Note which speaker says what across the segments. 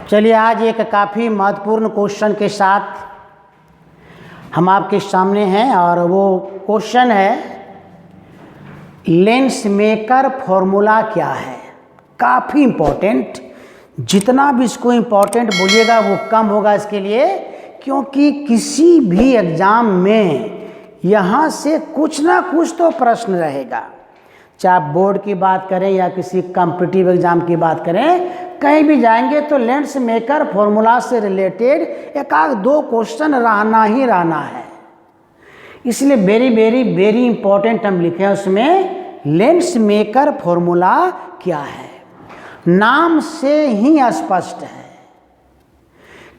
Speaker 1: चलिए आज एक काफ़ी महत्वपूर्ण क्वेश्चन के साथ हम आपके सामने हैं और वो क्वेश्चन है लेंस मेकर फॉर्मूला क्या है। काफ़ी इम्पोर्टेंट, जितना भी इसको इम्पोर्टेंट बोलिएगा वो कम होगा इसके लिए, क्योंकि किसी भी एग्ज़ाम में यहाँ से कुछ ना कुछ तो प्रश्न रहेगा। चाहे आप बोर्ड की बात करें या किसी कॉम्पिटिटिव एग्ज़ाम की बात करें, कहीं भी जाएंगे तो लेंस मेकर फॉर्मूला से रिलेटेड एक आध दो क्वेश्चन रहना ही रहना है। इसलिए वेरी वेरी वेरी इंपॉर्टेंट हम लिखे हैं उसमें लेंस मेकर फॉर्मूला क्या है। नाम से ही स्पष्ट है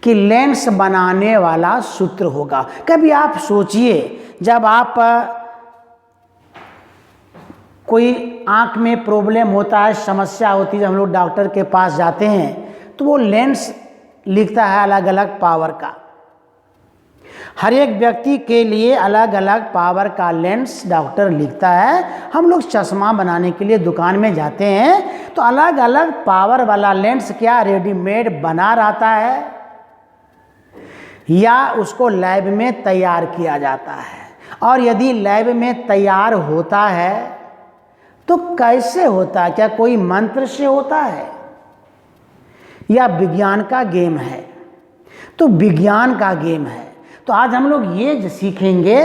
Speaker 1: कि लेंस बनाने वाला सूत्र होगा। कभी आप सोचिए, जब आप कोई आँख में प्रॉब्लम होता है, समस्या होती है, जब हम लोग डॉक्टर के पास जाते हैं तो वो लेंस लिखता है अलग अलग पावर का। हर एक व्यक्ति के लिए अलग अलग पावर का लेंस डॉक्टर लिखता है। हम लोग चश्मा बनाने के लिए दुकान में जाते हैं तो अलग अलग पावर वाला लेंस क्या रेडीमेड बना रहता है या उसको लैब में तैयार किया जाता है। और यदि लैब में तैयार होता है तो कैसे होता है? क्या कोई मंत्र से होता है या विज्ञान का गेम है? तो विज्ञान का गेम है। तो आज हम लोग ये सीखेंगे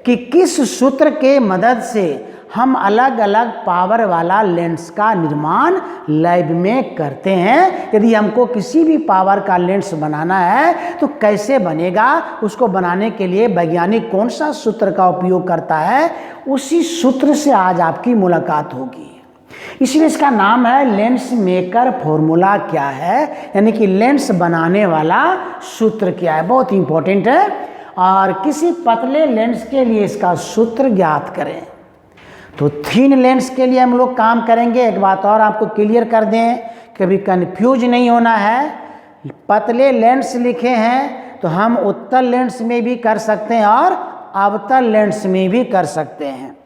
Speaker 1: कि किस सूत्र के मदद से हम अलग अलग पावर वाला लेंस का निर्माण लैब में करते हैं। यदि हमको किसी भी पावर का लेंस बनाना है तो कैसे बनेगा, उसको बनाने के लिए वैज्ञानिक कौन सा सूत्र का उपयोग करता है, उसी सूत्र से आज आपकी मुलाकात होगी। इसलिए इसका नाम है लेंस मेकर फॉर्मूला क्या है, यानी कि लेंस बनाने वाला सूत्र क्या है। बहुत इंपॉर्टेंट है। और किसी पतले लेंस के लिए इसका सूत्र ज्ञात करें। तो थिन लेंस के लिए हम लोग काम करेंगे। एक बात और आपको क्लियर कर दें, कभी कंफ्यूज नहीं होना है। पतले लेंस लिखे हैं तो हम उत्तल लेंस में भी कर सकते हैं और अवतल लेंस में भी कर सकते हैं।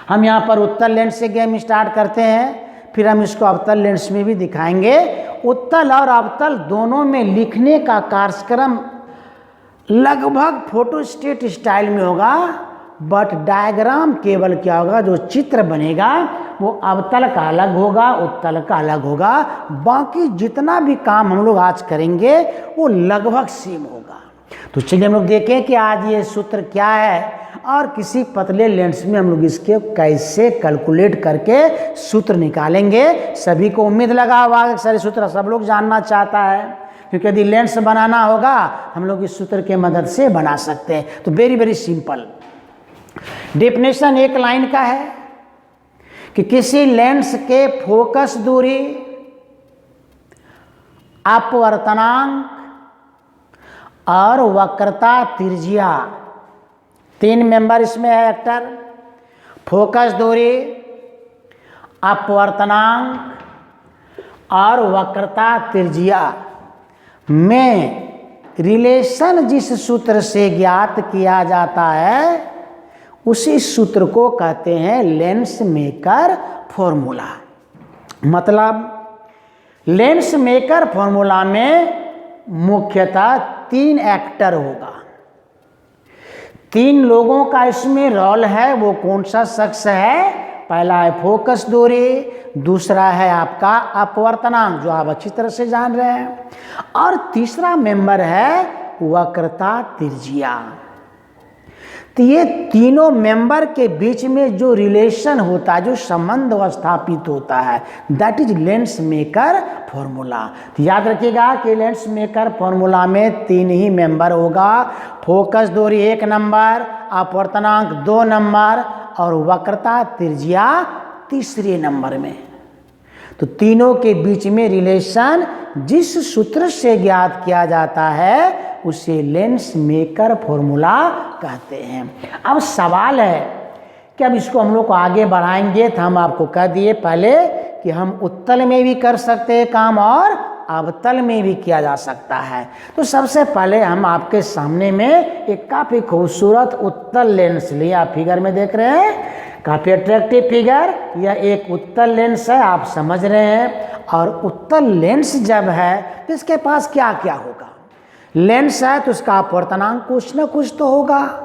Speaker 1: हम यहाँ पर उत्तल लेंस से गेम स्टार्ट करते हैं, फिर हम इसको अवतल लेंस में भी दिखाएंगे। उत्तल और अवतल दोनों में लिखने का कार्यक्रम लगभग फोटोस्टेट स्टाइल में होगा, बट डायग्राम केवल क्या होगा, जो चित्र बनेगा वो अवतल का अलग होगा, उत्तल का अलग होगा। बाकी जितना भी काम हम लोग आज करेंगे वो लगभग सेम होगा। तो चलिए हम लोग देखें कि आज ये सूत्र क्या है और किसी पतले लेंस में हम लोग इसके कैसे कैलकुलेट करके सूत्र निकालेंगे। सभी को उम्मीद लगा हुआ सारे सूत्र सब लोग जानना चाहता है, क्योंकि यदि लेंस बनाना होगा हम लोग इस सूत्र के मदद से बना सकते हैं। तो वेरी वेरी सिंपल डेफिनेशन एक लाइन का है कि किसी लेंस के फोकस दूरी, अपवर्तनांक और वक्रता त्रिज्या, तीन मेंबर इसमें है एक्टर। फोकस दूरी, अपवर्तनांक और वक्रता त्रिज्या में रिलेशन जिस सूत्र से ज्ञात किया जाता है उसी सूत्र को कहते हैं लेंस मेकर फॉर्मूला। मतलब लेंस मेकर फॉर्मूला में मुख्यतः तीन एक्टर होगा। तीन लोगों का इसमें रोल है। वो कौन सा शख्स है? पहला है फोकस दूरी, दूसरा है आपका अपवर्तनांक जो आप अच्छी तरह से जान रहे हैं, और तीसरा मेंबर है वक्रता त्रिज्या। तो ये तीनों मेंबर के बीच में जो रिलेशन होता है, जो संबंध स्थापित होता है, that is lens maker formula. तो याद रखिएगा कि लेंस मेकर फॉर्मूला में तीन ही मेंबर होगा। फोकस दूरी 1 नंबर, अपवर्तनांक 2 नंबर और वक्रता त्रिज्या 3 नंबर में। तो तीनों के बीच में रिलेशन जिस सूत्र से ज्ञात किया जाता है उसे लेंस मेकर फॉर्मूला कहते हैं। अब सवाल है कि अब इसको हम लोग को आगे बढ़ाएंगे तो हम आपको कह दिए पहले कि हम उत्तल में भी कर सकते हैं काम और अवतल में भी किया जा सकता है। तो सबसे पहले हम आपके सामने में एक काफ़ी खूबसूरत उत्तल लेंस लिया, फिगर में देख रहे हैं, काफ़ी अट्रैक्टिव फिगर। यह एक उत्तल लेंस है, आप समझ रहे हैं। और उत्तल लेंस जब है तो इसके पास क्या क्या होगा? लेंस है तो उसका अपवर्तनांक कुछ न कुछ तो होगा।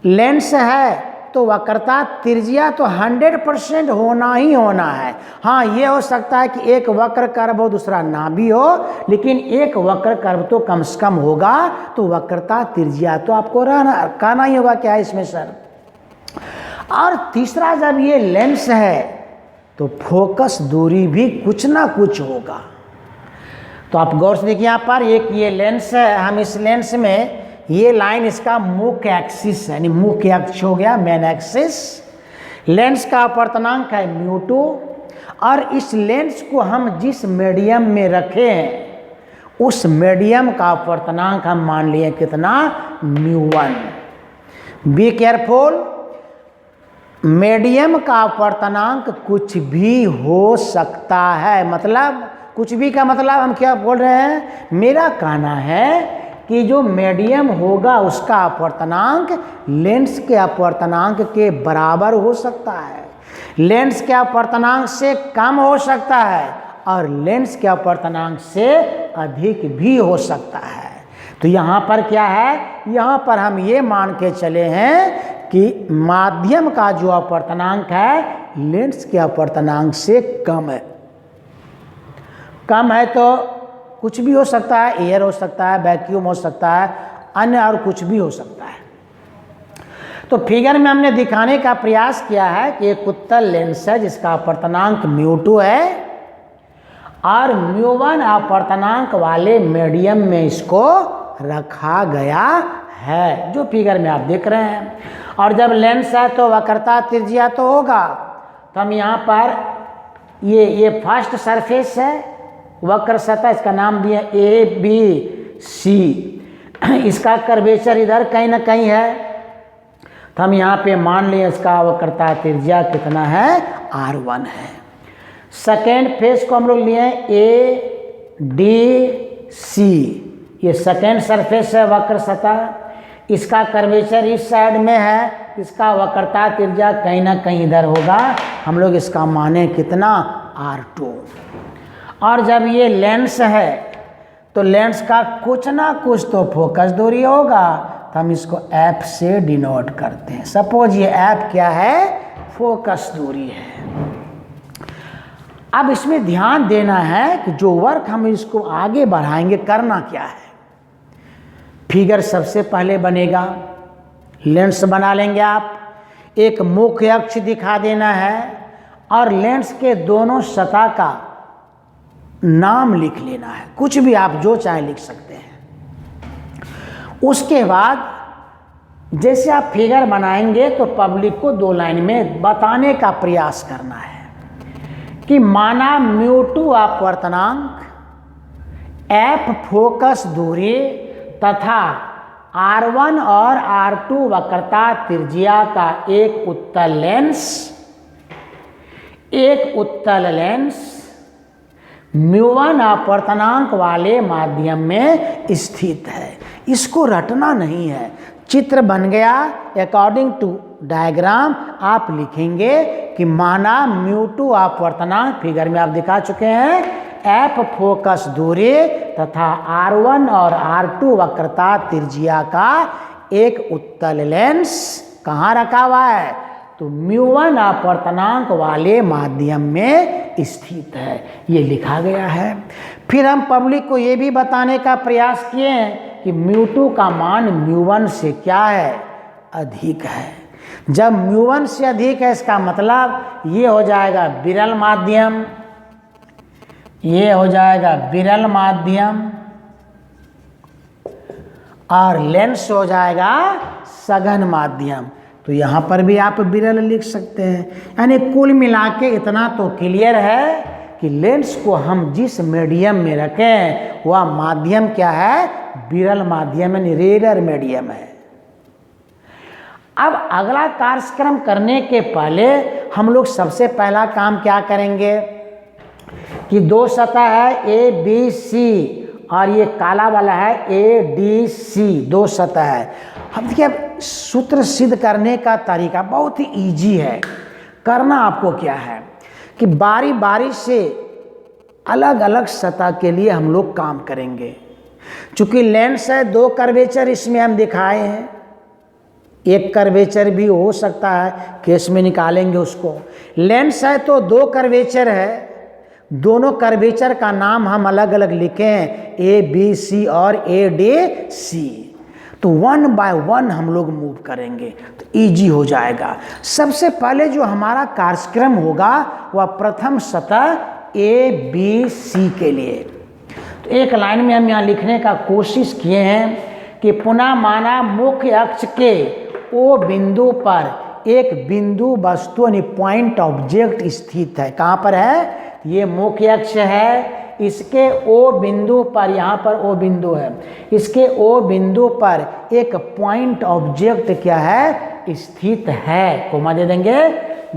Speaker 1: लेंस है तो वक्रता त्रिज्या तो 100% होना ही होना है। हाँ, ये हो सकता है कि एक वक्र कर्व हो दूसरा ना भी हो, लेकिन एक वक्र कर्व तो कम से कम होगा, तो वक्रता त्रिज्या तो आपको कहना ही होगा क्या है इसमें सर। और तीसरा, जब ये लेंस है तो फोकस दूरी भी कुछ ना कुछ होगा। तो आप गौर से देखिए यहाँ पर एक ये लेंस है, हम इस लेंस में ये लाइन इसका मुख्य एक्सिस है, यानी मुख्य अक्ष हो गया, मेन एक्सिस। लेंस का अपवर्तनांक है μ2 और इस लेंस को हम जिस मीडियम में रखे हैं उस मीडियम का अपवर्तनांक हम मान लिए कितना, μ1। बी केयरफुल, मीडियम का अपवर्तनांक कुछ भी हो सकता है। मतलब कुछ भी का मतलब हम क्या बोल रहे हैं, मेरा कहना है कि जो मीडियम होगा उसका अपवर्तनांक लेंस के अपवर्तनांक के बराबर हो सकता है, लेंस के अपवर्तनांक से कम हो सकता है और लेंस के अपवर्तनांक से अधिक भी हो सकता है। तो यहाँ पर क्या है, यहाँ पर हम ये मान के चले हैं कि माध्यम का जो अपवर्तनांक है लेंस के अपवर्तनांक से कम है। कम है तो कुछ भी हो सकता है, एयर हो सकता है, वैक्यूम हो सकता है, अन्य और कुछ भी हो सकता है। तो फिगर में हमने दिखाने का प्रयास किया है कि एक उत्तल लेंस है जिसका अपवर्तनांक μ2 है और μ1 अपवर्तनांक वाले मीडियम में इसको रखा गया है, जो फिगर में आप देख रहे हैं। और जब लेंस है तो वक्रता त्रिज्या तो होगा। तो हम यहाँ पर ये फर्स्ट सरफेस है, वक्र सतह, इसका नाम दिया ABC। इसका कर्वेचर इधर कहीं ना कहीं है, तो हम यहाँ पे मान लिए इसका वक्रता त्रिज्या कितना है, R1 है। सेकेंड फेस को हम लोग लिए ADC, ये सेकेंड सरफेस है वक्र सतह, इसका कर्वेचर इस साइड में है, इसका वक्रता त्रिज्या कहीं ना कहीं इधर होगा, हम लोग इसका माने कितना, R2। और जब ये लेंस है तो लेंस का कुछ ना कुछ तो फोकस दूरी होगा, तो हम इसको F से डिनोट करते हैं। सपोज ये F क्या है, फोकस दूरी है। अब इसमें ध्यान देना है कि जो वर्क हम इसको आगे बढ़ाएंगे करना क्या है। फिगर सबसे पहले बनेगा, लेंस बना लेंगे आप, एक मुख्य अक्ष दिखा देना है और लेंस के दोनों सतह का नाम लिख लेना है, कुछ भी आप जो चाहे लिख सकते हैं। उसके बाद जैसे आप फिगर बनाएंगे तो पब्लिक को 2 लाइन में बताने का प्रयास करना है कि माना μ2 अपवर्तनांक, F फोकस दूरी तथा R1 और R2 वक्रता त्रिज्या का एक उत्तल लेंस μ1 अपवर्तनांक वाले माध्यम में स्थित है। इसको रटना नहीं है, चित्र बन गया, अकॉर्डिंग टू डायग्राम आप लिखेंगे कि माना μ2 अपवर्तनांक, फिगर में आप दिखा चुके हैं, F फोकस दूरी तथा R1 और R2 वक्रता त्रिज्या का एक उत्तल लेंस कहाँ रखा हुआ है, तो μ1 अपवर्तनांक वाले माध्यम में स्थित है, ये लिखा गया है। फिर हम पब्लिक को ये भी बताने का प्रयास किए हैं कि μ2 का मान μ1 से क्या है, अधिक है। जब μ1 से अधिक है इसका मतलब ये हो जाएगा विरल माध्यम, ये हो जाएगा विरल माध्यम और लेंस हो जाएगा सघन माध्यम। तो यहाँ पर भी आप विरल लिख सकते हैं। यानी कुल मिला के इतना तो क्लियर है कि लेंस को हम जिस मीडियम में रखें वह माध्यम क्या है, विरल माध्यम, यानी रेयर मीडियम है। अब अगला कार्यक्रम करने के पहले हम लोग सबसे पहला काम क्या करेंगे कि 2 सतह है ABC और ये काला वाला है ADC, 2 सतह है। हम देखिए अब सूत्र सिद्ध करने का तरीका बहुत ही इजी है। करना आपको क्या है कि बारी बारी से अलग अलग सतह के लिए हम लोग काम करेंगे। चूंकि लेंस है, 2 कर्वेचर इसमें हम दिखाए हैं, एक कर्वेचर भी हो सकता है, केस में निकालेंगे उसको। लेंस है तो 2 कर्वेचर है, दोनों कर्वेचर का नाम हम अलग अलग लिखे हैं, ए बी सी और ए डी सी। तो 1 बाय 1 हम लोग मूव करेंगे तो इजी हो जाएगा। सबसे पहले जो हमारा कार्यक्रम होगा वह प्रथम सतह ए बी सी के लिए। तो एक लाइन में हम यहाँ लिखने का कोशिश किए हैं कि पुनः माना मुख्य अक्ष के ओ बिंदु पर एक बिंदु वस्तु यानी पॉइंट ऑब्जेक्ट स्थित है। कहाँ पर है? ये मुख्य अक्ष है, इसके ओ बिंदु पर, यहाँ पर ओ बिंदु है, इसके ओ बिंदु पर एक पॉइंट ऑब्जेक्ट क्या है? स्थित है। कोमा दे देंगे,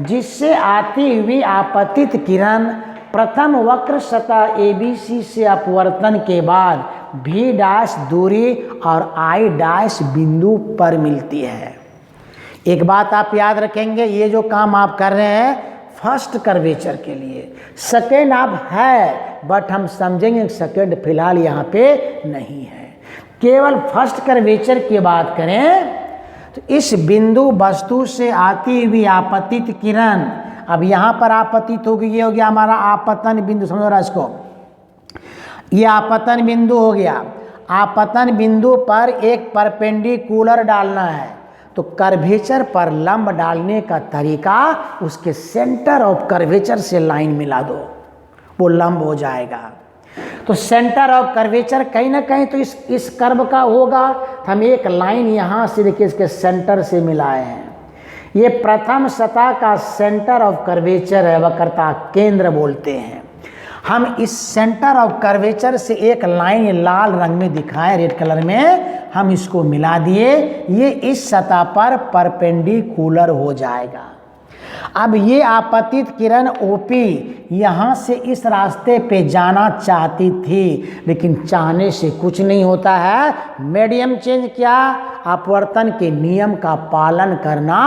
Speaker 1: जिससे आती हुई आपतित किरण प्रथम वक्र सतह ABC से अपवर्तन के बाद V' दूरी और I' बिंदु पर मिलती है। एक बात आप याद रखेंगे, ये जो काम आप कर रहे हैं फर्स्ट कर्वेचर के लिए, सेकेंड आप है बट हम समझेंगे सेकेंड फिलहाल यहाँ पे नहीं है, केवल फर्स्ट कर्वेचर की बात करें तो इस बिंदु वस्तु से आती हुई आपतित किरण, अब यहाँ पर आपतित होगी, ये हो गया हमारा आपतन बिंदु, समझो रहा इसको, ये आपतन बिंदु हो गया। आपतन बिंदु पर एक परपेंडिकुलर डालना है, तो कर्वेचर पर लंब डालने का तरीका उसके सेंटर ऑफ कर्वेचर से लाइन मिला दो, वो लंब हो जाएगा। तो सेंटर ऑफ कर्वेचर कहीं ना कहीं तो इस कर्व का होगा, तो हम एक लाइन यहाँ से देखिए इसके सेंटर से मिलाए हैं। ये प्रथम सतह का सेंटर ऑफ कर्वेचर है, वक्रता केंद्र बोलते हैं। हम इस सेंटर ऑफ कर्वेचर से एक लाइन लाल रंग में दिखाएं, रेड कलर में, हम इसको मिला दिए, ये इस सतह पर परपेंडिकुलर हो जाएगा। अब ये आपतित किरण OP यहाँ से इस रास्ते पे जाना चाहती थी, लेकिन चाहने से कुछ नहीं होता है, मीडियम चेंज किया, अपवर्तन के नियम का पालन करना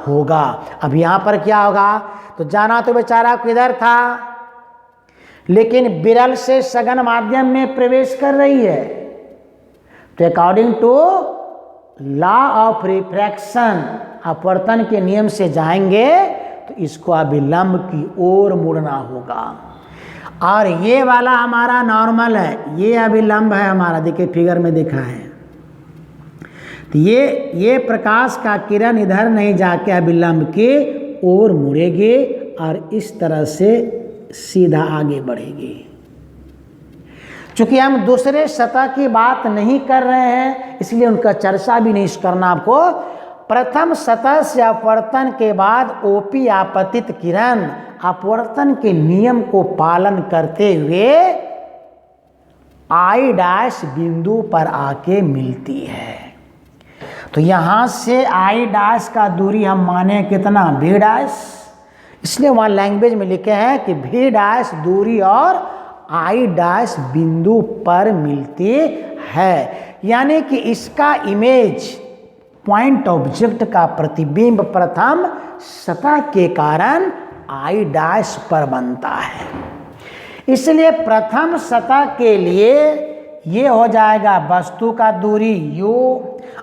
Speaker 1: होगा। अब यहाँ पर क्या होगा? तो जाना तो बेचारा किधर था, लेकिन विरल से सघन माध्यम में प्रवेश कर रही है। तो according to law of refraction अपवर्तन के नियम से जाएंगे तो इसको अभिलंब की ओर मुड़ना होगा। और ये वाला हमारा नॉर्मल है, ये अभिलंब है हमारा, देखिए फिगर में दिखा है। तो ये प्रकाश का किरण इधर नहीं जाके अभिलंब के ओर मुड़ेगी और इस तरह से सीधा आगे बढ़ेगी। चूंकि हम दूसरे सतह की बात नहीं कर रहे हैं इसलिए उनका चर्चा भी नहीं करना आपको। प्रथम सतह से अपवर्तन के बाद OP आपतित किरण अपवर्तन के नियम को पालन करते हुए I' बिंदु पर आके मिलती है। तो यहां से I' का दूरी हम माने कितना? V', इसलिए वहाँ लैंग्वेज में लिखे हैं कि V' दूरी और I' बिंदु पर मिलती है, यानी कि इसका इमेज पॉइंट ऑब्जेक्ट का प्रतिबिंब प्रथम सतह के कारण I' पर बनता है। इसलिए प्रथम सतह के लिए ये हो जाएगा वस्तु का दूरी U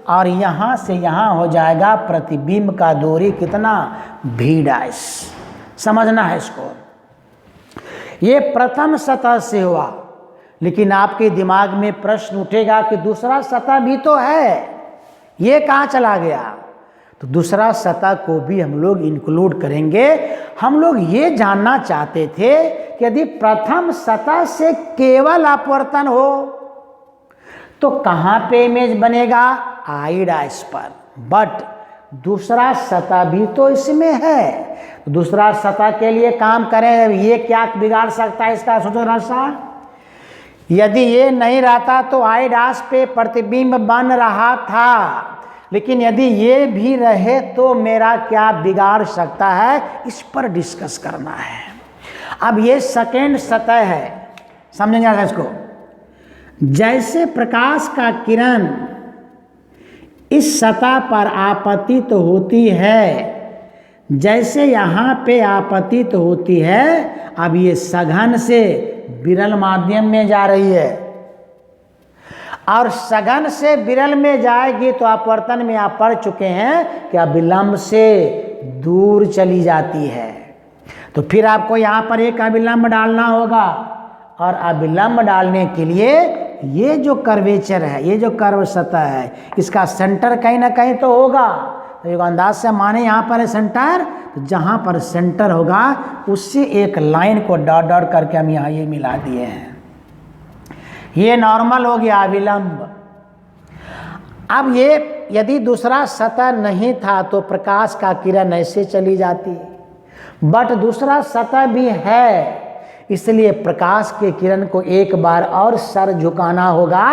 Speaker 1: और यहाँ से यहाँ हो जाएगा प्रतिबिंब का दूरी कितना? V'। समझना है इसको। ये प्रथम सतह से हुआ, लेकिन आपके दिमाग में प्रश्न उठेगा कि दूसरा सतह भी तो है, ये कहाँ चला गया? तो दूसरा सतह को भी हम लोग इंक्लूड करेंगे। हम लोग ये जानना चाहते थे कि यदि प्रथम सतह से केवल अपवर्तन हो तो कहाँ पे इमेज बनेगा? I' पर, बट दूसरा सतह भी तो इसमें है। दूसरा सतह के लिए काम करें, ये क्या बिगाड़ सकता है इसका? सोचो रास्ता, यदि ये नहीं रहता तो I' पे प्रतिबिंब बन रहा था, लेकिन यदि ये भी रहे तो मेरा क्या बिगाड़ सकता है, इस पर डिस्कस करना है। अब ये सेकेंड सतह है, समझेंगे इसको। जैसे प्रकाश का किरण इस सतह पर आपतित होती है, जैसे यहाँ पे आपतित होती है, अब ये सघन से विरल माध्यम में जा रही है, और सघन से विरल में जाएगी तो अपवर्तन में आप पढ़ चुके हैं कि अविलंब से दूर चली जाती है। तो फिर आपको यहाँ पर एक अविलंब डालना होगा, और अविलंब डालने के लिए ये जो कर्वेचर है, ये जो कर्व सतह है, इसका सेंटर कहीं ना कहीं तो होगा। तो एक अंदाज से माने यहाँ पर है सेंटर, तो जहाँ पर सेंटर होगा उससे एक लाइन को डॉट डॉट करके हम यहाँ ये मिला दिए हैं। ये नॉर्मल हो गया अविलंब। अब ये यदि दूसरा सतह नहीं था तो प्रकाश का किरण ऐसे चली जाती, बट दूसरा सतह भी है, इसलिए प्रकाश के किरण को एक बार और सर झुकाना होगा,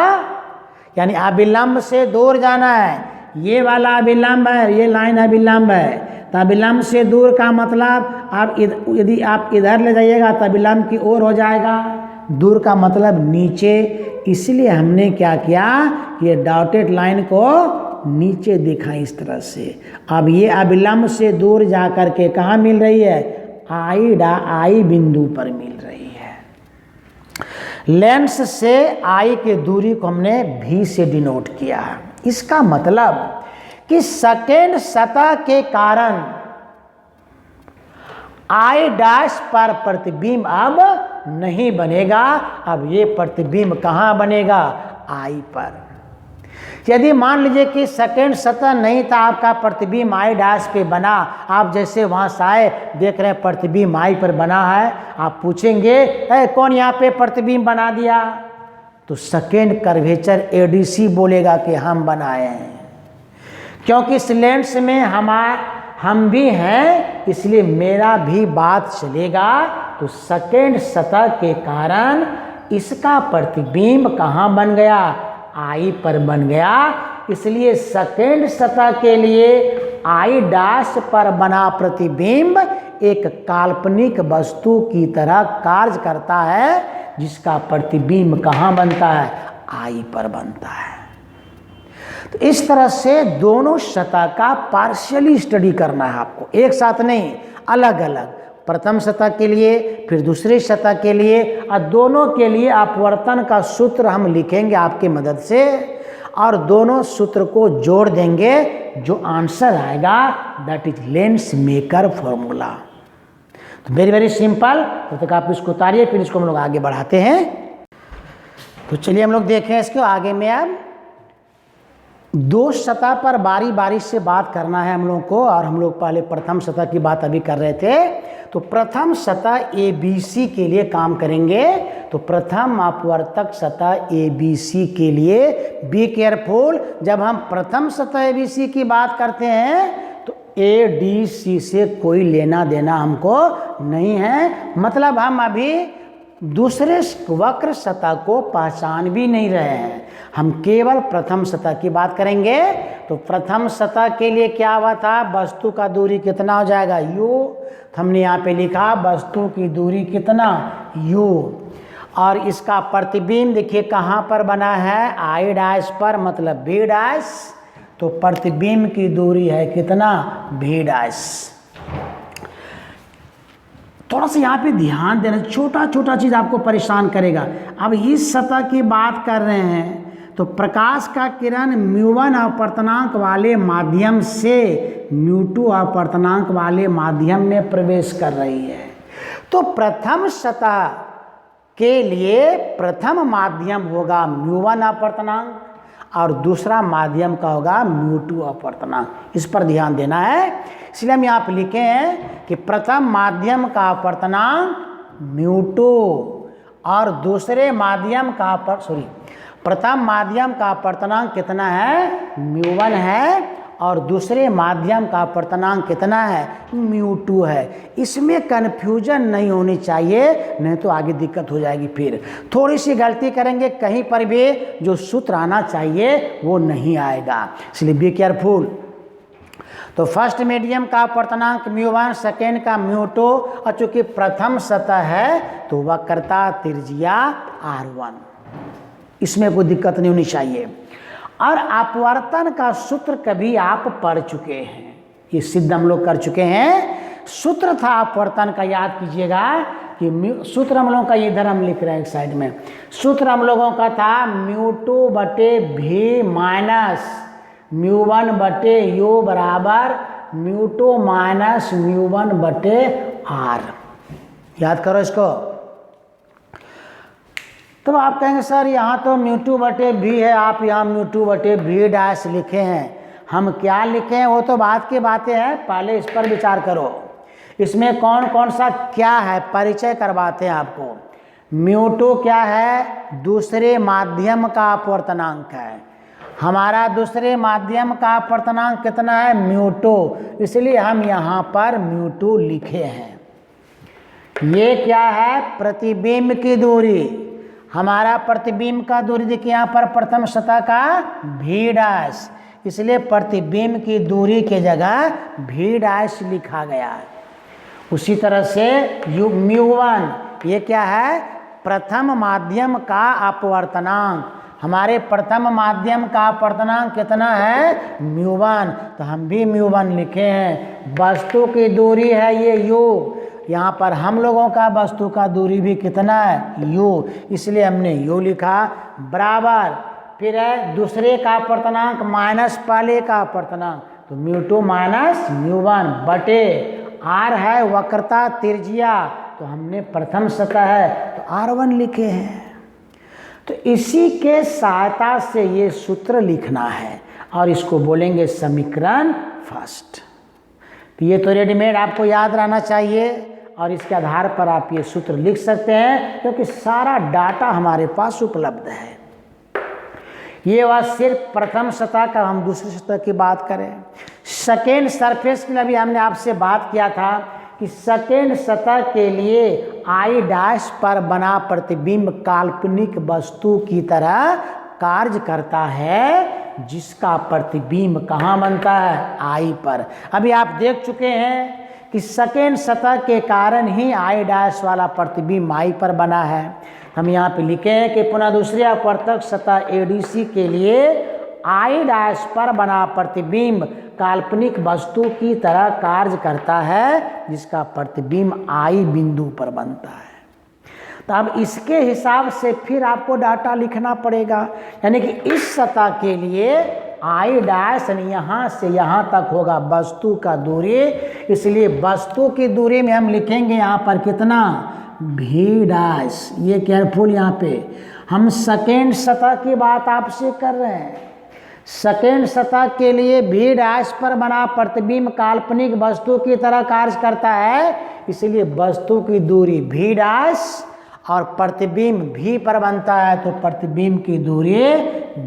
Speaker 1: यानी अविलंब से दूर जाना है। ये वाला अविलंब है, ये लाइन अविलंब है, तो अविलंब से दूर का मतलब आप यदि आप इधर ले जाइएगा तो अविलंब की ओर हो जाएगा, दूर का मतलब नीचे। इसलिए हमने क्या किया, ये डॉटेड लाइन को नीचे दिखा इस तरह से। अब ये अविलंब से दूर जा कर के कहाँ मिल रही है, आई बिंदु पर मिल रही है। लेंस से आई की दूरी को हमने भी से डिनोट किया है। इसका मतलब कि सेकेंड सतह के कारण आई डैश पर प्रतिबिंब अब नहीं बनेगा। अब ये प्रतिबिंब कहाँ बनेगा, आई पर। यदि मान लीजिए कि सेकेंड सतह नहीं था, आपका प्रतिबिंब आई डैश पे बना, आप जैसे वहाँ से आए देख रहे हैं प्रतिबिंब आई पर बना है, आप पूछेंगे कौन यहाँ पे प्रतिबिंब बना दिया, तो सेकेंड कर्वेचर एडीसी बोलेगा कि हम बनाए हैं, क्योंकि इस लेंस में हम भी हैं, इसलिए मेरा भी बात चलेगा। तो सेकेंड सतह के कारण इसका प्रतिबिंब कहाँ बन गया, आई पर बन गया। इसलिए सेकेंड सतह के लिए आई डैश पर बना प्रतिबिंब एक काल्पनिक वस्तु की तरह कार्य करता है, जिसका प्रतिबिंब कहाँ बनता है, आई पर बनता है। तो इस तरह से दोनों सतह का पार्शियली स्टडी करना है आपको, एक साथ नहीं, अलग अलग। प्रथम सतह के लिए, फिर दूसरी सतह के लिए, और दोनों के लिए अपवर्तन का सूत्र हम लिखेंगे आपकी मदद से, और दोनों सूत्र को जोड़ देंगे, जो आंसर आएगा that is lens maker formula. तो वेरी वेरी सिंपल। तो तक आप इसको उतारिए, फिर इसको हम लोग आगे बढ़ाते हैं। तो चलिए हम लोग देखें इसको आगे में। अब दो सतह पर बारी बारी से बात करना है हम लोग को, और हम लोग पहले प्रथम सतह की बात अभी कर रहे थे। तो प्रथम सतह ABC के लिए काम करेंगे। तो प्रथम अपवर्तक सतह ABC के लिए बी केयरफुल, जब हम प्रथम सतह ABC की बात करते हैं तो ADC से कोई लेना देना हमको नहीं है, मतलब हम अभी दूसरे वक्र सतह को पहचान भी नहीं रहे हैं, हम केवल प्रथम सतह की बात करेंगे। तो प्रथम सतह के लिए क्या हुआ था, वस्तु का दूरी कितना हो जाएगा, u। तो हमने यहाँ पे लिखा वस्तु की दूरी कितना, u, और इसका प्रतिबिंब देखिए कहाँ पर बना है, आई डैश पर, मतलब b डैश। तो प्रतिबिंब की दूरी है कितना, v डैश। थोड़ा सा यहाँ पे ध्यान देना, छोटा छोटा चीज़ आपको परेशान करेगा। अब इस सतह की बात कर रहे हैं तो प्रकाश का किरण μ1 अपवर्तनांक वाले माध्यम से μ2 अपवर्तनांक वाले माध्यम में प्रवेश कर रही है। तो प्रथम सतह के लिए प्रथम माध्यम होगा μ1 अपवर्तनांक, और दूसरा माध्यम का होगा μ2 अपवर्तनांक। इस पर ध्यान देना है, इसलिए हम यहाँ पे लिखे हैं कि प्रथम माध्यम का अपवर्तनांक μ2 और दूसरे माध्यम का प्रथम माध्यम का अपवर्तनांक कितना है, μ1 है, और दूसरे माध्यम का अपवर्तनांक कितना है, μ2 है। इसमें कन्फ्यूजन नहीं होनी चाहिए, नहीं तो आगे दिक्कत हो जाएगी। फिर थोड़ी सी गलती करेंगे, कहीं पर भी जो सूत्र आना चाहिए वो नहीं आएगा, इसलिए बी केयरफुल। तो फर्स्ट मीडियम का अपवर्तनांक μ1, सेकेंड का μ2, और चूंकि प्रथम सतह है तो वक्रता त्रिज्या r1, इसमें कोई दिक्कत नहीं होनी चाहिए। और अपवर्तन का सूत्र कभी आप पढ़ चुके हैं, ये सिद्ध हम लोग कर चुके हैं। सूत्र था अपवर्तन का, याद कीजिएगा, कि सूत्र हम लोगों का इधर हम लिख रहे हैं एक साइड में, सूत्र हम लोगों का था μ2/v माइनस μ1/u बराबर μ2 माइनस μ1/r। याद करो इसको। तो आप कहेंगे सर यहाँ तो μ2/v है, आप यहाँ μ2/v डैश लिखे हैं, हम क्या लिखे हैं वो तो बात की बातें हैं, पहले इस पर विचार करो। इसमें कौन कौन सा क्या है परिचय करवाते हैं आपको। μ2 क्या है, दूसरे माध्यम का अपवर्तनांक है। हमारा दूसरे माध्यम का अपवर्तनांक कितना है, μ2, इसलिए हम यहाँ पर μ2 लिखे हैं। ये क्या है, प्रतिबिंब की दूरी। हमारा प्रतिबिंब का दूरी देखिए यहाँ पर प्रथम सतह का v डैश, इसलिए प्रतिबिंब की दूरी के जगह v डैश लिखा गया है। उसी तरह से μ1 ये क्या है, प्रथम माध्यम का अपवर्तनांक। हमारे प्रथम माध्यम का अपवर्तनांक कितना है, μ1, तो हम भी μ1 लिखे हैं। वस्तु की दूरी है ये u, यहाँ पर हम लोगों का वस्तु का दूरी भी कितना है, u, इसलिए हमने u लिखा। बराबर फिर है दूसरे का अपवर्तनांक माइनस पहले का अपवर्तनांक, तो μ2 माइनस μ1 बटे r है वक्रता त्रिज्या, तो हमने प्रथम सतह है तो r1 लिखे हैं। तो इसी के सहायता से ये सूत्र लिखना है और इसको बोलेंगे समीकरण फर्स्ट। तो ये तो रेडीमेड आपको याद रहना चाहिए और इसके आधार पर आप ये सूत्र लिख सकते हैं, क्योंकि सारा डाटा हमारे पास उपलब्ध है। ये वह सिर्फ प्रथम सतह का, हम दूसरी सतह की बात करें। सेकेंड सरफेस के लिए अभी हमने आपसे बात किया था कि सेकेंड सतह के लिए आई डैश पर बना प्रतिबिंब काल्पनिक वस्तु की तरह कार्य करता है, जिसका प्रतिबिंब कहाँ बनता है, आई पर। अभी आप देख चुके हैं कि सेकेंड सतह के कारण ही आई डैश वाला प्रतिबिंब आई पर बना है। हम यहाँ पे लिखे हैं कि पुनः दूसरी अपवर्तक सतह एडीसी के लिए आई डैश पर बना प्रतिबिंब काल्पनिक वस्तु की तरह कार्य करता है, जिसका प्रतिबिंब आई बिंदु पर बनता है। तो अब इसके हिसाब से फिर आपको डाटा लिखना पड़ेगा, यानी कि इस सतह के लिए आई डैश यहाँ से यहाँ तक होगा वस्तु का दूरी, इसलिए वस्तु की दूरी में हम लिखेंगे यहाँ पर कितना, v डैश। ये केयरफुल यहाँ पे हम सेकेंड सतह की बात आपसे कर रहे हैं। सेकेंड सतह के लिए v डैश पर बना प्रतिबिंब काल्पनिक वस्तु की तरह कार्य करता है, इसलिए वस्तु की दूरी v डैश और प्रतिबिंब v पर बनता है, तो प्रतिबिंब की दूरी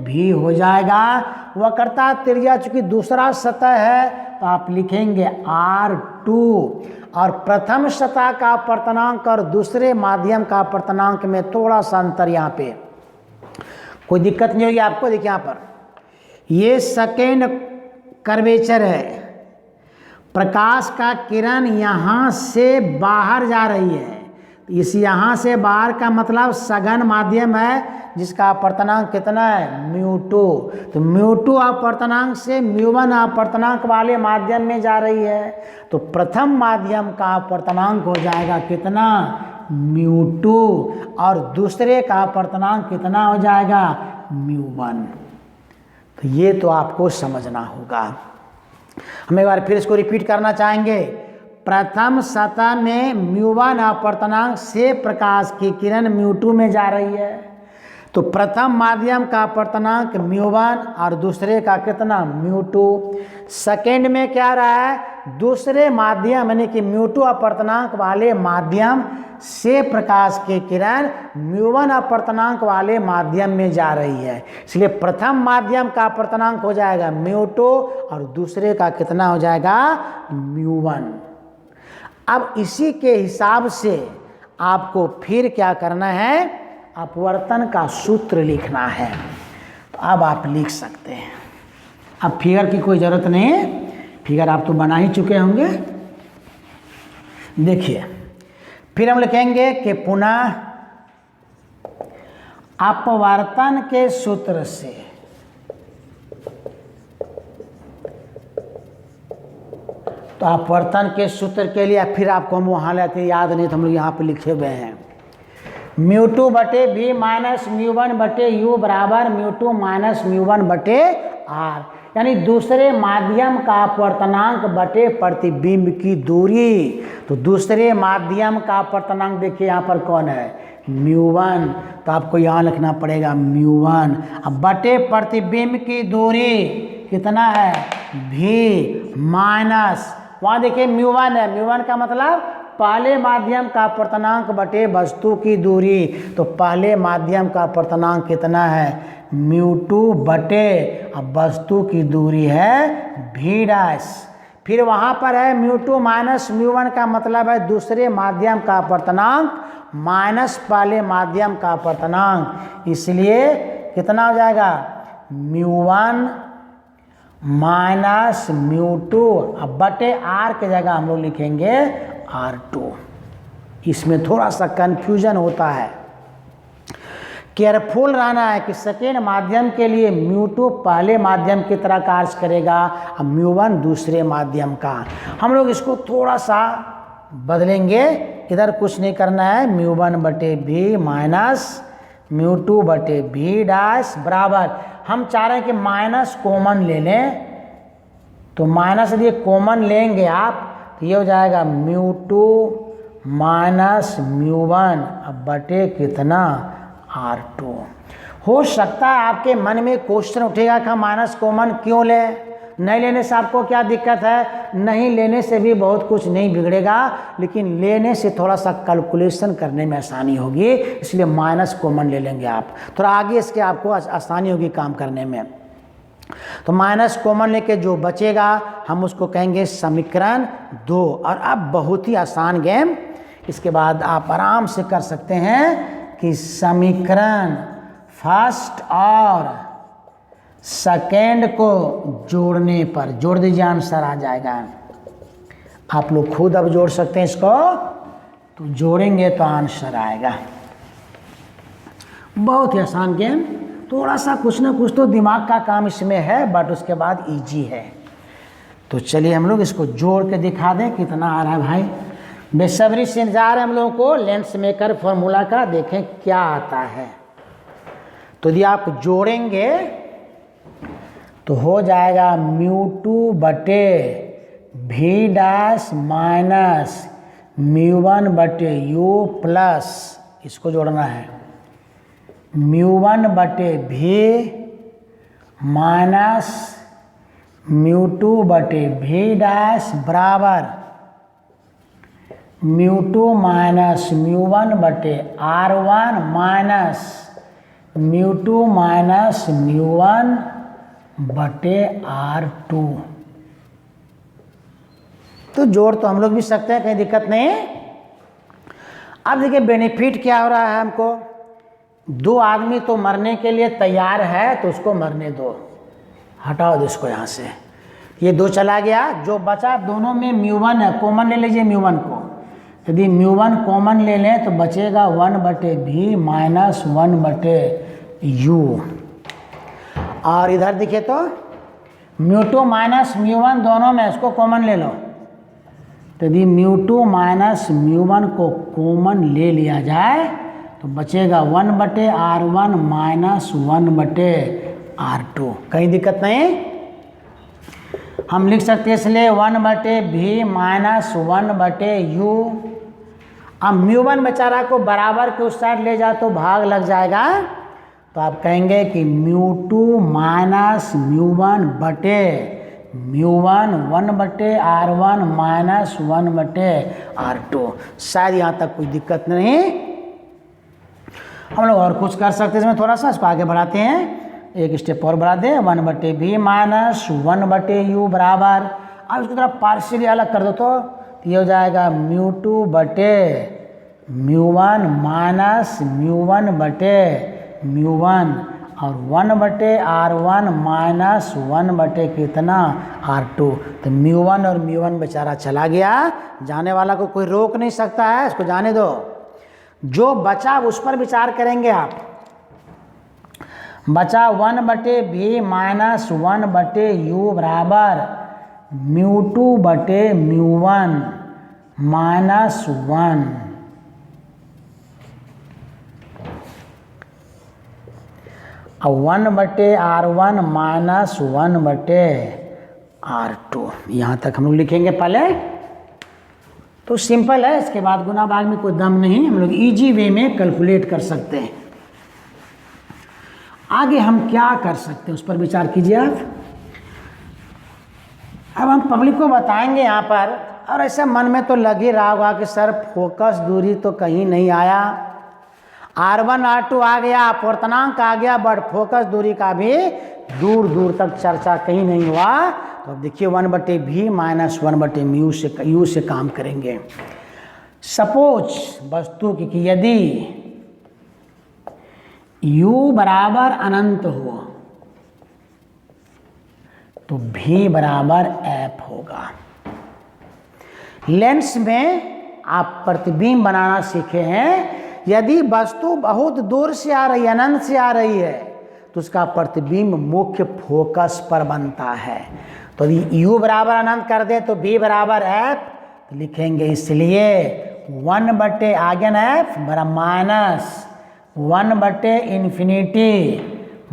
Speaker 1: v हो जाएगा। वक्रता त्रिज्या चूंकि दूसरा सतह है तो आप लिखेंगे r2, और प्रथम सतह का अपवर्तनांक और दूसरे माध्यम का अपवर्तनांक में थोड़ा सा अंतर, यहाँ पे कोई दिक्कत नहीं होगी आपको। देखिए यहाँ पर ये सेकेंड कर्वेचर है, प्रकाश का किरण यहाँ से बाहर जा रही है, इस यहाँ से बाहर का मतलब सघन माध्यम है, जिसका अपवर्तनांक कितना है, μ2। तो μ2 अपवर्तनांक से μ1 अपवर्तनांक वाले माध्यम में जा रही है, तो प्रथम माध्यम का अपवर्तनांक हो जाएगा कितना, μ2, और दूसरे का अपवर्तनांक कितना हो जाएगा, μ1। तो ये तो आपको समझना होगा। हम एक बार फिर इसको रिपीट करना चाहेंगे। प्रथम सतह में μ1 अपवर्तनांक से प्रकाश की किरण μ2 में जा रही है, तो प्रथम माध्यम का अपवर्तनांक μ1 और दूसरे का कितना, μ2। सेकेंड में क्या रहा है, दूसरे माध्यम यानी कि μ2 अपवर्तनांक वाले माध्यम से प्रकाश की किरण μ1 अपवर्तनांक वाले माध्यम में जा रही है, इसलिए प्रथम माध्यम का अपवर्तनांक हो जाएगा μ2 और दूसरे का कितना हो जाएगा, μ1। अब इसी के हिसाब से आपको फिर क्या करना है, अपवर्तन का सूत्र लिखना है। तो अब आप लिख सकते हैं। अब फिगर की कोई ज़रूरत नहीं है, फिगर आप तो बना ही चुके होंगे। देखिए फिर हम लिखेंगे कि पुनः अपवर्तन के सूत्र से तो अपवर्तन के सूत्र के लिए फिर आपको हम वहाँ लेते याद नहीं तो हम लोग यहाँ पे लिखे हुए हैं μ2 बटे v माइनस μ1 बटे u बराबर μ2 माइनस μ1 बटे r, यानी दूसरे माध्यम का अपवर्तनांक बटे प्रतिबिंब की दूरी। तो दूसरे माध्यम का अपवर्तनांक देखिए यहाँ पर कौन है μ1, तो आपको यहाँ लिखना पड़ेगा μ1। अब बटे प्रतिबिंब की दूरी कितना है v माइनस, वहाँ देखिए μ1 है, μ1 का मतलब पहले माध्यम का अपवर्तनांक बटे वस्तु की दूरी। तो पहले माध्यम का अपवर्तनांक कितना है μ2 बटे अब वस्तु की दूरी है v डैश। फिर वहाँ पर है μ2 माइनस μ1 का मतलब है दूसरे माध्यम का अपवर्तनांक माइनस पहले माध्यम का अपवर्तनांक, इसलिए कितना हो जाएगा μ1 माइनस μ2 अब बटे r के जगह हम लोग लिखेंगे r2। इसमें थोड़ा सा कंफ्यूजन होता है, केयरफुल रहना है कि सेकेंड माध्यम के लिए μ2 पहले माध्यम की तरह कार्य करेगा और μ1 दूसरे माध्यम का। हम लोग इसको थोड़ा सा बदलेंगे, इधर कुछ नहीं करना है μ1 बटे v माइनस μ2 बटे v डैश बराबर, हम चाह रहे हैं कि माइनस कॉमन ले लें, तो माइनस यदि कॉमन लेंगे आप तो ये हो जाएगा μ2 माइनस μ1 अब बटे कितना r2। हो सकता है आपके मन में क्वेश्चन उठेगा कि हम माइनस कॉमन क्यों लें, नहीं लेने से आपको क्या दिक्कत है। नहीं लेने से भी बहुत कुछ नहीं बिगड़ेगा, लेकिन लेने से थोड़ा सा कैलकुलेशन करने में आसानी होगी, इसलिए माइनस कॉमन ले लेंगे आप, थोड़ा आगे इसके आपको आसानी होगी काम करने में। तो माइनस कॉमन लेके जो बचेगा हम उसको कहेंगे समीकरण 2। और अब बहुत ही आसान गेम, इसके बाद आप आराम से कर सकते हैं कि समीकरण फर्स्ट और सेकेंड को जोड़ने पर, जोड़ दीजिए आंसर आ जाएगा। आप लोग खुद अब जोड़ सकते हैं इसको, तो जोड़ेंगे तो आंसर आएगा। बहुत ही आसान गेम, थोड़ा सा कुछ ना कुछ तो दिमाग का काम इसमें है, बट उसके बाद इजी है। तो चलिए हम लोग इसको जोड़ के दिखा दें कितना आ रहा है भाई। बेसब्री से इंतजार है हम लोगों को लेंस मेकर फॉर्मूला का, देखें क्या आता है। तो यदि आप जोड़ेंगे तो हो जाएगा μ2 बटे v डैश माइनस μ1 बटे u प्लस, इसको जोड़ना है μ1 बटे v माइनस μ2 बटे v डैश बराबर μ2 माइनस μ1 बटे r1 माइनस μ2 माइनस μ1 बटे r2। तो जोड़ तो हम लोग भी सकते हैं, कहीं दिक्कत नहीं। अब देखिए बेनिफिट क्या हो रहा है हमको, दो आदमी तो मरने के लिए तैयार है तो उसको मरने दो, हटाओ दो इसको यहाँ से, ये 2 चला गया, जो बचा दोनों में μ1 है, कॉमन ले लीजिए μ1 को। यदि μ1 कॉमन ले लें तो बचेगा 1 बटे v माइनस 1 बटे u। और इधर देखिए तो μ2 माइनस μ1 दोनों में, इसको कॉमन ले लो। तो यदि μ2 माइनस μ1 को कॉमन ले लिया जाए तो बचेगा 1 बटे r1 माइनस 1 बटे r2। कहीं दिक्कत नहीं, हम लिख सकते हैं इसलिए 1 बटे v माइनस 1 बटे u। अब μ1 बेचारा को बराबर के उस साइड ले जाए तो भाग लग जाएगा, तो आप कहेंगे कि μ2 माइनस μ1 बटे μ1 1 बटे r1 माइनस 1 बटे r2। शायद यहाँ तक कोई दिक्कत नहीं। हम लोग और कुछ कर सकते हैं इसमें, थोड़ा सा इसको आगे बढ़ाते हैं, एक स्टेप और बढ़ा दें। 1 बटे v माइनस 1 बटे u बराबर, अब इसको थोड़ा पार्शियली अलग कर दो तो ये हो जाएगा μ2 बटे μ1 माइनस μ1 बटे μ1 और 1 बटे r1 माइनस 1 बटे कितना r2। तो μ1 और μ1 बेचारा चला गया, जाने वाला को कोई रोक नहीं सकता है, इसको जाने दो। जो बचा उस पर विचार करेंगे आप। बचा 1 बटे v माइनस 1 बटे u बराबर म्यू 2 बटे म्यू 1 माइनस 1 और 1 बटे R1 माइनस 1 बटे R2। यहाँ तक हम लोग लिखेंगे पहले, तो सिंपल है। इसके बाद गुना भाग में कोई दम नहीं, हम लोग इजी वे में कैलकुलेट कर सकते हैं। आगे हम क्या कर सकते हैं उस पर विचार कीजिए आप। अब हम पब्लिक को बताएंगे यहाँ पर, और ऐसा मन में तो लग ही रहा होगा कि सर फोकस दूरी तो कहीं नहीं आया, R1 R2 आ गया, अपवर्तनांक आ गया, बट फोकस दूरी का भी दूर दूर तक चर्चा कहीं नहीं हुआ। तो अब देखिए 1 बटे भी माइनस 1 बटे म्यू से यू से काम करेंगे। सपोज वस्तु की यदि u बराबर अनंत हो तो v बराबर f होगा। लेंस में आप प्रतिबिंब बनाना सीखे हैं। यदि वस्तु बहुत दूर से आ रही है, अनंत से आ रही है, तो उसका प्रतिबिंब मुख्य फोकस पर बनता है। तो यदि u बराबर अनंत कर दे तो v बराबर f तो लिखेंगे, इसलिए 1 बटे आगे f बराबर माइनस 1 बटे इन्फिनिटी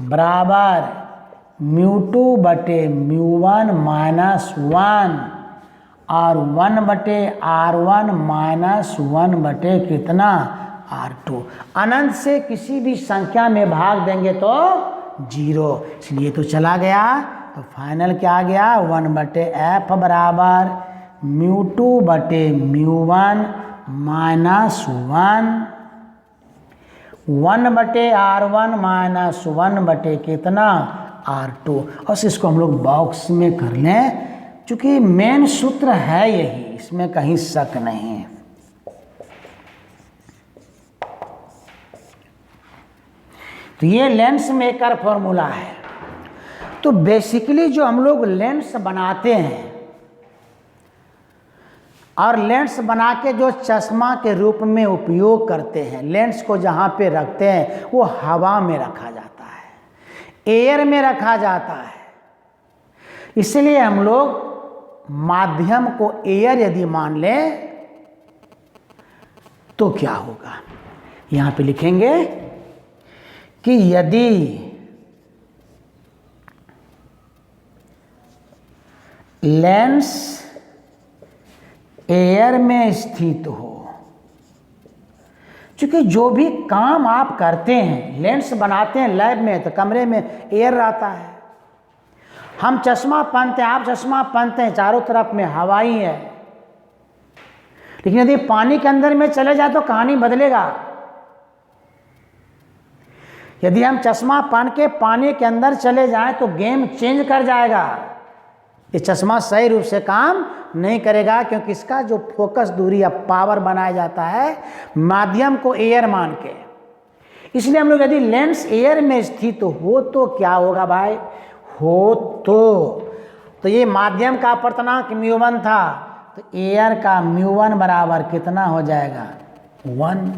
Speaker 1: बराबर म्यू 2 बटे म्यू 1 माइनस 1 और 1 बटे R1 माइनस 1 बटे कितना R2। अनंत से किसी भी संख्या में भाग देंगे तो 0, इसलिए तो चला गया। तो फाइनल क्या आ गया, 1 बटे f बराबर म्यू 2 बटे म्यू 1 माइनस 1 बटे R1 माइनस 1 बटे कितना R2। और इसको हम लोग बॉक्स में कर लें, क्योंकि मेन सूत्र है यही, इसमें कहीं शक नहीं है। तो ये लेंस मेकर फॉर्मूला है। तो बेसिकली जो हम लोग लेंस बनाते हैं और लेंस बना के जो चश्मा के रूप में उपयोग करते हैं, लेंस को जहाँ पे रखते हैं वो हवा में रखा जाता है, एयर में रखा जाता है। इसलिए हम लोग माध्यम को एयर यदि मान लें तो क्या होगा, यहाँ पे लिखेंगे कि यदि लेंस एयर में स्थित हो, क्योंकि जो भी काम आप करते हैं, लेंस बनाते हैं लैब में तो कमरे में एयर रहता है। हम चश्मा पहनते हैं, आप चश्मा पहनते हैं, चारों तरफ में हवा ही है। लेकिन यदि पानी के अंदर में चले जाए तो कहानी बदलेगा। यदि हम चश्मा पहन के पानी के अंदर चले जाएं तो गेम चेंज कर जाएगा। ये चश्मा सही रूप से काम नहीं करेगा, क्योंकि इसका जो फोकस दूरी या पावर बनाया जाता है माध्यम को एयर मान के। इसलिए हम लोग यदि लेंस एयर में स्थित हो तो क्या होगा भाई, हो तो ये माध्यम का अपवर्तनांक म्यू 1 था, तो एयर का म्यू 1 बराबर कितना हो जाएगा 1।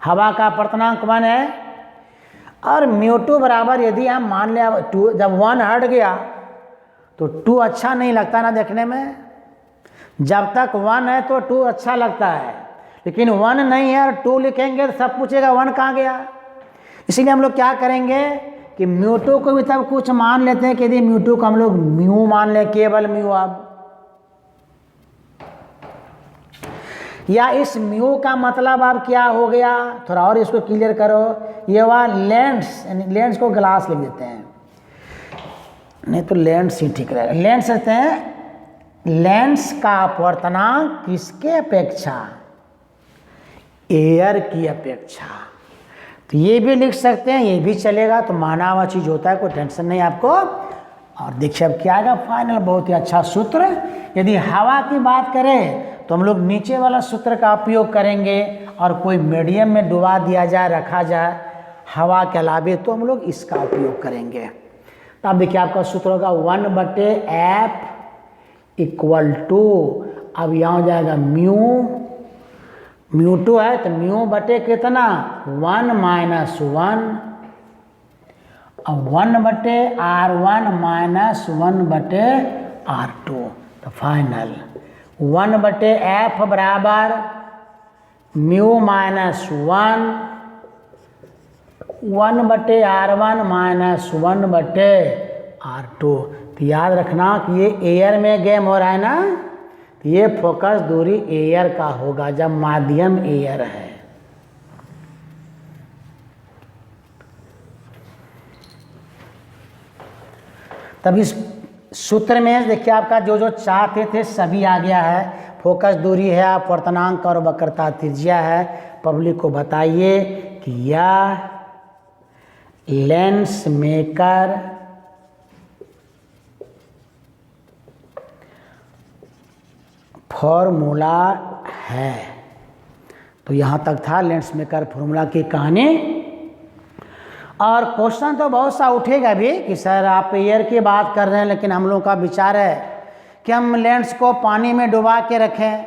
Speaker 1: हवा का अपवर्तनांक 1 है और म्यू 2 बराबर यदि हम मान लें 2, जब 1 हट गया तो 2 अच्छा नहीं लगता ना देखने में। जब तक 1 है तो 2 अच्छा लगता है, लेकिन 1 नहीं है और 2 लिखेंगे तो सब पूछेगा 1 कहाँ गया। इसीलिए हम लोग क्या करेंगे कि म्यू 2 को भी तब कुछ मान लेते हैं कि यदि म्यू 2 को हम लोग म्यू मान लें, केवल म्यू। अब या इस म्यू का मतलब अब क्या हो गया, थोड़ा और इसको क्लियर करो। ये हुआ लेंस, लेंस को ग्लास लिख देते हैं, नहीं तो लेंस ही ठीक रहेगा। लेंस कहते हैं लेंस का अपवर्तनांक किसके अपेक्षा, एयर की अपेक्षा। तो ये भी लिख सकते हैं, ये भी चलेगा। तो माना हुआ चीज़ होता है, कोई टेंशन नहीं आपको। और देखिए अब क्या आएगा फाइनल, बहुत ही अच्छा सूत्र। यदि हवा की बात करें तो हम लोग नीचे वाला सूत्र का उपयोग करेंगे, और कोई मीडियम में डुबा दिया जाए, रखा जाए हवा के अलावे, तो हम लोग इसका उपयोग करेंगे। तो अब देखिए आपका सूत्र होगा 1 बटे एफ इक्वल टू, अब यहाँ हो जाएगा म्यू 2 है तो म्यू बटे कितना 1 माइनस 1 अब 1/R1 माइनस 1/R2, तो फाइनल 1/F बराबर mu minus 1/R1 minus 1/R2। तो याद रखना कि ये एयर में गेम हो रहा है ना, तो ये फोकस दूरी एयर का होगा जब माध्यम एयर है। तब इस सूत्र में देखिए आपका जो जो चाहते थे सभी आ गया है। फोकस दूरी है, अपवर्तनांक और वक्रता त्रिज्या है। पब्लिक को बताइए कि यह लेंस मेकर फॉर्मूला है। तो यहाँ तक था लेंस मेकर फॉर्मूला की कहानी। और क्वेश्चन तो बहुत सा उठेगा भी कि सर आप एयर की बात कर रहे हैं, लेकिन हम लोगों का विचार है कि हम लेंस को पानी में डुबा के रखें।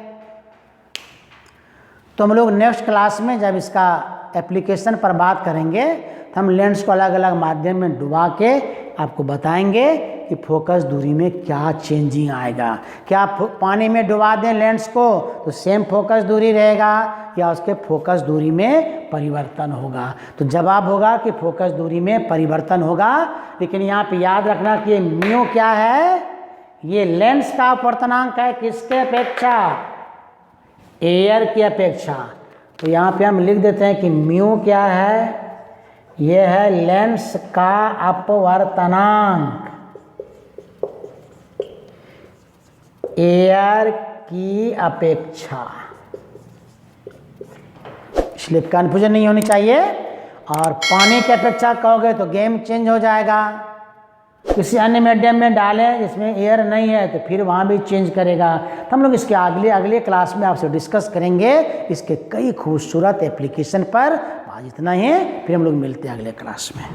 Speaker 1: तो हम लोग नेक्स्ट क्लास में जब इसका एप्लीकेशन पर बात करेंगे तो हम लेंस को अलग अलग माध्यम में डुबा के आपको बताएंगे कि फोकस दूरी में क्या चेंजिंग आएगा। क्या पानी में डुबा दें लेंस को तो सेम फोकस दूरी रहेगा या उसके फोकस दूरी में परिवर्तन होगा। तो जवाब होगा कि फोकस दूरी में परिवर्तन होगा। लेकिन यहाँ पे याद रखना कि ये म्यू क्या है, ये लेंस का अपवर्तनांक है किसके अपेक्षा, एयर की अपेक्षा। तो यहाँ पे हम लिख देते हैं कि म्यू क्या है, ये है लेंस का अपवर्तनांक एयर की अपेक्षा। इसलिए कन्फ्यूजन नहीं होनी चाहिए। और पानी की अपेक्षा कहोगे तो गेम चेंज हो जाएगा। किसी अन्य मीडियम में डालें जिसमें एयर नहीं है तो फिर वहाँ भी चेंज करेगा। तो हम लोग इसके अगले क्लास में आपसे डिस्कस करेंगे इसके कई खूबसूरत एप्लीकेशन पर। आज इतना ही, फिर हम लोग मिलते हैं अगले क्लास में।